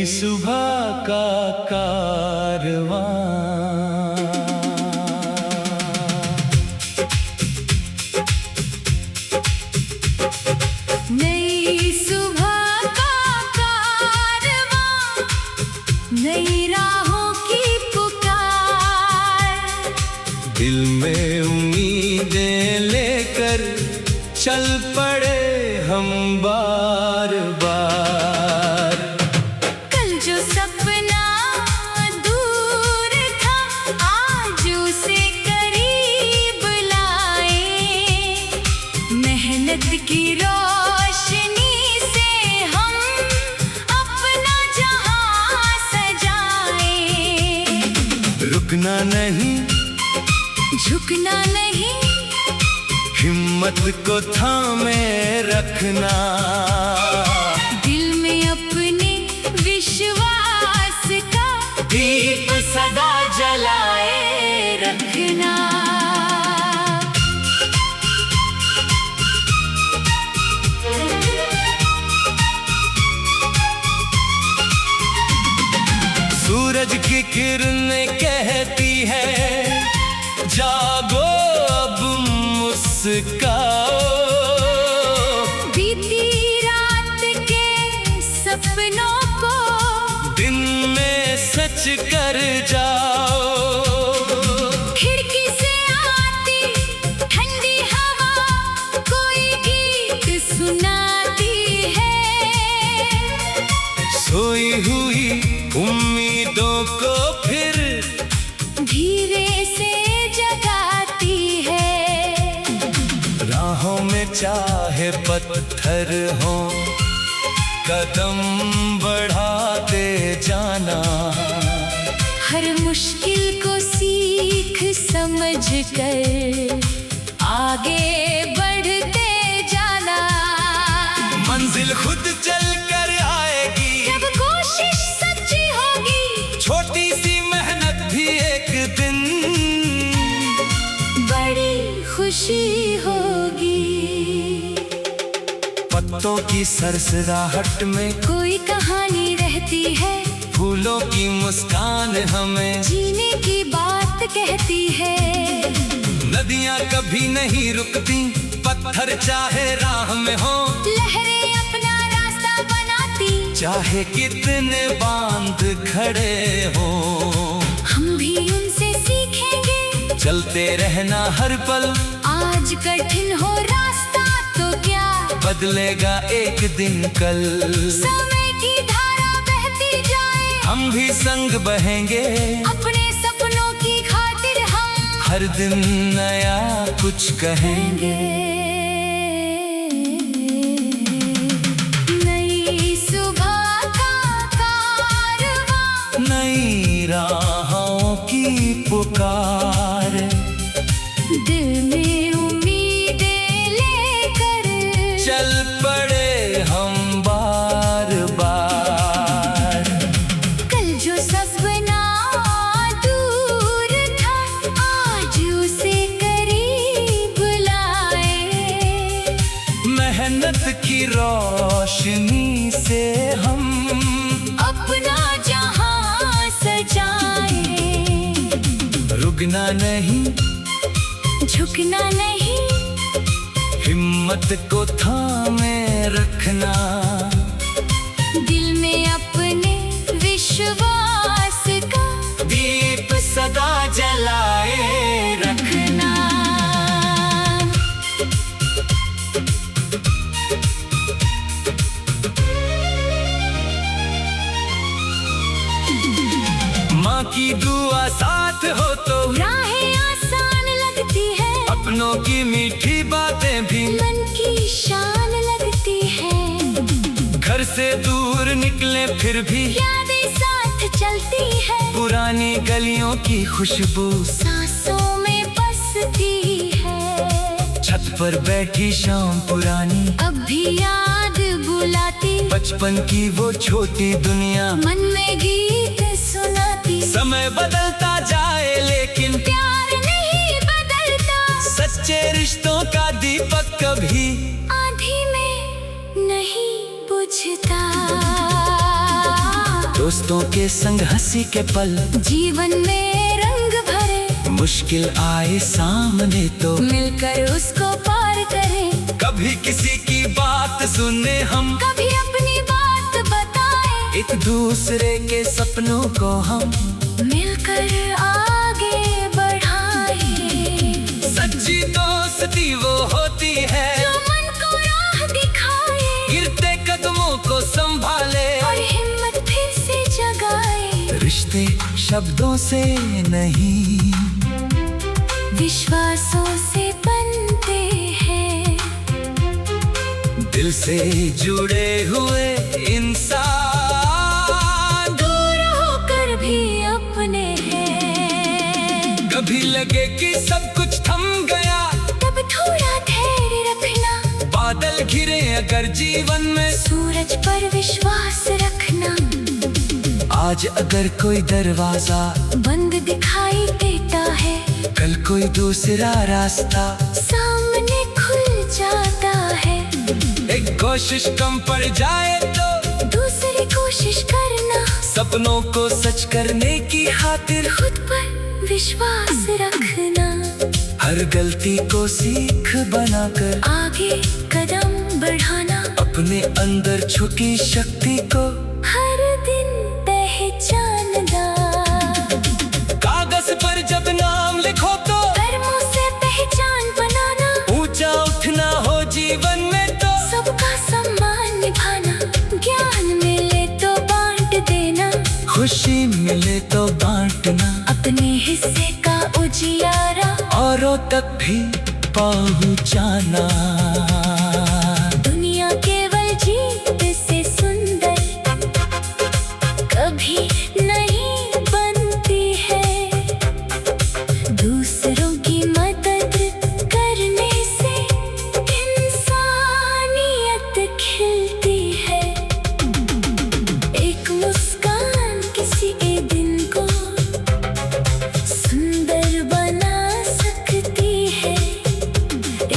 सुबह का कारवां। नई सुबह का कारवां, नई राहों की पुकार। दिल में उम्मीदें लेकर चल पड़े हम बार बार। कल जो सपना दूर था आज उसे करीब लाए। मेहनत की रोशनी से हम अपना जहां सजाए। रुकना नहीं, झुकना नहीं, हिम्मत को थामे रखना। दिल में अपने विश्वास का दीप सदा जलाए रखना। सूरज की किरणें कहती है जागो अब मुस्काओ। बीती रात के सपनों को दिन में सच कर जाओ। खिड़की से आती ठंडी हवा कोई गीत सुनाती है। सोई हुई उम्मीदों को फिर धीरे से जगाती है। राहों में चाहे पत्थर हो कदम बढ़ाते जाना। हर मुश्किल को सीख समझ कर आगे बढ़ते जाना। मंजिल खुद चल कर आएगी जब कोशिश सच्ची होगी। छोटी सी मेहनत भी एक दिन बड़ी खुशी होगी। पत्तों की सरसराहट में कोई कहानी रहती है। फूलों की मुस्कान हमें जीने की बात कहती है। नदियां कभी नहीं रुकती पत्थर चाहे राह में हो। लहरें अपना रास्ता बनाती चाहे कितने बांध खड़े हो। हम भी उनसे सीखेंगे चलते रहना हर पल। आज कठिन हो रास्ता तो क्या बदलेगा एक दिन कल। समय की धारा बहती जाए हम भी संग बहेंगे अपने सपनों की खातिर। हम हर दिन नया कुछ कहेंगे। नई सुबह का कारवां, नई राहों की पुकार। दिल में उम्मीदें लेकर चल पड़े हम बार बार। कल जो सपना दूर था आज उसे करीब लाए। मेहनत की रोशनी से हम अपना जहां सजाए। रुकना नहीं, झुकना नहीं, हिम्मत को थामे रखना। दिल में अपने विश्वास का दीप सदा जलाए रखना। माँ की दुआ साथ हो तो राहें आसान लगती है। अपनों की मीठी बातें भी मन की शान लगती है। घर से दूर निकले फिर भी यादें साथ चलती है। पुरानी गलियों की खुशबू सांसों में बसती है। छत पर बैठी शाम पुरानी अब भी याद बुलाती। बचपन की वो छोटी दुनिया मन में गीत सुनाती। समय बदलता जाए लेकिन प्यार नहीं बदलता। सच्चे रिश्तों का दीपक कभी आधी में नहीं बुझता। दोस्तों के संग हंसी के पल, जीवन में रंग भरे। मुश्किल आए सामने तो मिलकर उसको पार करें। कभी किसी की बात सुने हम, कभी अपनी बात बताएं। एक दूसरे के सपनों को हम मिलकर आगे बढ़ाएं। सच्ची दोस्ती वो होती है जो मन को राह दिखाए, गिरते कदमों को संभाले और हिम्मत फिर से जगाए। रिश्ते शब्दों से नहीं, विश्वासों से बनते हैं। दिल से जुड़े हुए इंसान दूर होकर भी अपने हैं। कभी लगे कि सब कुछ थम गया, तब थोड़ा धैर्य रखना। बादल घिरे अगर जीवन में, सूरज पर विश्वास रखना। आज अगर कोई दरवाजा बंद दिखाई देता है, कल कोई दूसरा रास्ता सामने खुल जाता है। एक कोशिश कम पड़ जाए तो दूसरी कोशिश करना। सपनों को सच करने की खातिर खुद पर विश्वास रखना। हर गलती को सीख बनाकर आगे कदम बढ़ाना। अपने अंदर छुपी शक्ति को हर दिन पहचानना। कागज पर जब नाम लिखो तो कर्मों से पहचान बनाना। ऊंचा उठना हो जीवन में तो सबका सम्मान निभाना। ज्ञान मिले तो बांट देना। खुशी मिले तो बांटना। अपने हिस्से का उजियारा औरों तक भी पहुंचाना। दुनिया केवल जीत से सुंदर कभी नहीं बनती है। दूसरों की मदद करने से इंसानियत खिलती है। एक मुस्कान किसी एक दिन को सुंदर बना सकती है।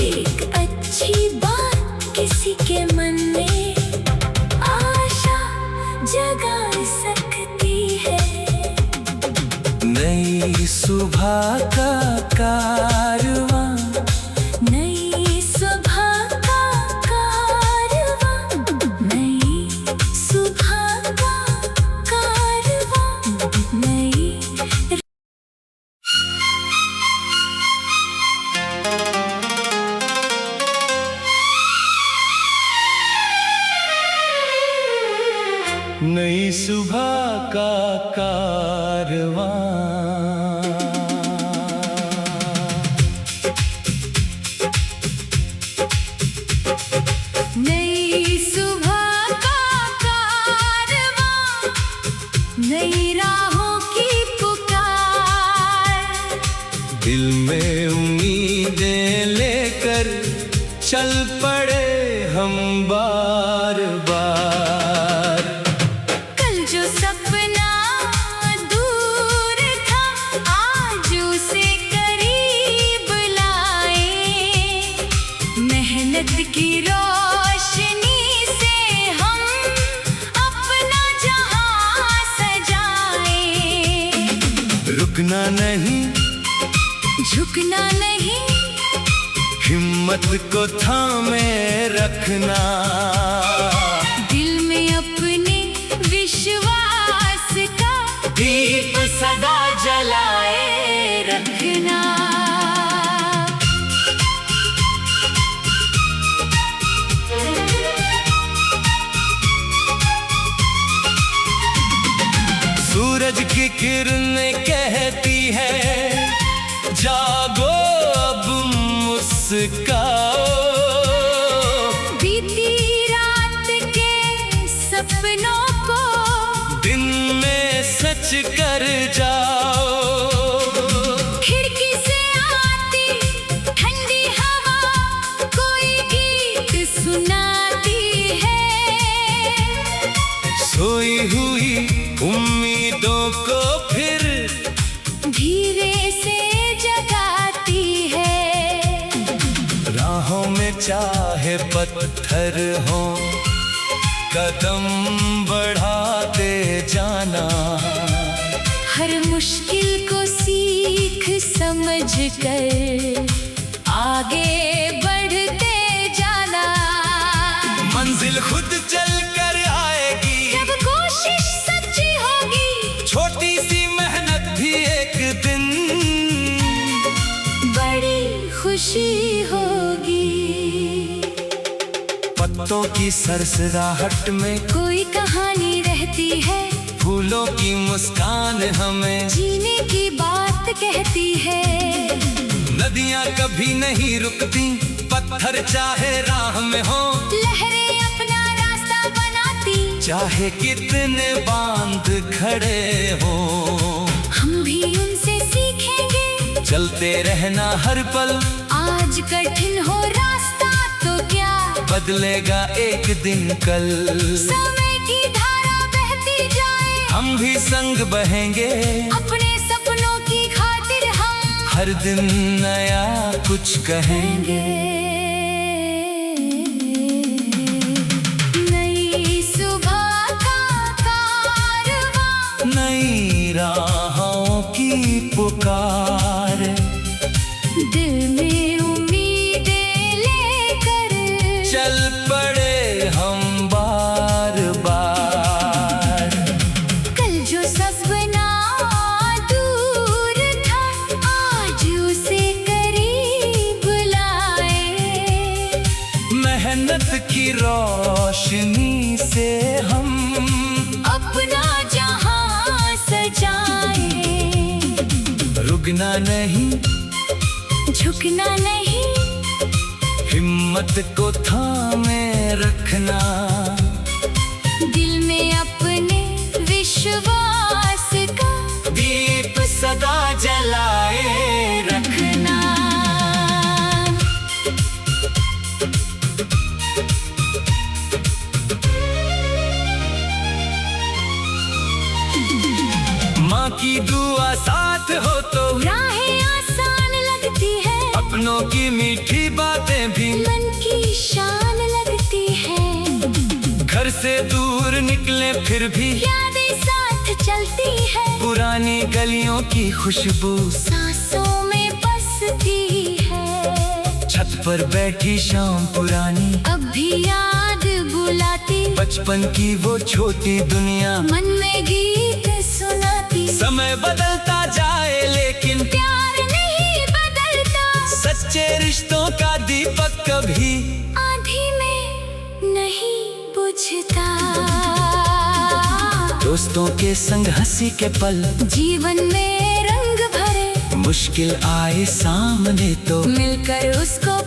एक अच्छी बात किसी के मन में आशा जगा सकती है। नई सुबह का कारवां, नई सुबह का कारवां। नई सुबह का कारवां। नई नई सुबह का कारवां। नई सुबह का कारवां। नई राहों की पुकार। दिल में उम्मीदें लेकर चल पड़े हम बार बार। कल जो सपना दूर था, आज उसे करीब लाए। मेहनत की रोशनी से हम अपना जहां सजाए। रुकना नहीं, झुकना नहीं, हिम्मत को थामे रखना। दिल में अपने विश्वास का दीप सदा जलाए रखना। सूरज की किरणें कहती है जागो अब मुस्काओ। बीती रात के सपनों को दिन में सच कर जाओ। खिड़की से आती ठंडी हवा कोई गीत सुनाती है। सोई हुई उम्मीदों को फिर धीरे से जगाती है। राहों में चाहे पत्थर हो, कदम बढ़ाते जाना, हर मुश्किल को सीख समझ कर आगे बढ़ते जाना। मंजिल खुद चल कर आएगी जब कोशिश सच्ची होगी, छोटी सी मेहनत भी एक दिन बड़ी खुशी होगी। पत्तों की सरसराहट में कोई कहानी रहती है, फूलों की मुस्कान हमें जीने की बात कहती है। नदियाँ कभी नहीं रुकती, पत्थर चाहे राह में हो, लहरें अपना रास्ता बनाती, चाहे कितने बांध खड़े हो। हम भी उनसे सीखेंगे चलते रहना हर पल, आज कठिन हो रास्ता तो क्या, बदलेगा एक दिन कल। समय की धारा बहती जाए, हम भी संग बहेंगे, अपने सपनों की खातिर हम हर दिन नया कुछ कहेंगे। नई सुबह का कारवां, नई राहों की पुकार, दिल में उम्मीदें लेकर चल पड़े हम बार बार। कल जो सपना दूर था, आज उसे करीब लाए। मेहनत की रोशनी से हम अपना जहां सजाए, रुकना नहीं, झुकना नहीं, हिम्मत को थामे रखना, दिल में अपने विश्वास का दीप सदा जलाए रखना। माँ की दुआ साथ हो तो राहें आसान लगती है, अपनों की मीठी बातें भी मन की शान लगती है। घर से दूर निकले फिर भी यादें साथ चलती है, पुरानी गलियों की खुशबू सांसों में बसती है। छत पर बैठी शाम पुरानी अब भी याद बुलाती, बचपन की वो छोटी दुनिया मन में गीत सुनाती। समय बदलता जाए लेकिन प्यार नहीं बदलता, सच्चे रिश्तों का दीपक कभी आंधी में नहीं बुझता। दोस्तों के संग हंसी के पल, जीवन में रंग भरे, मुश्किल आए सामने तो मिलकर उसको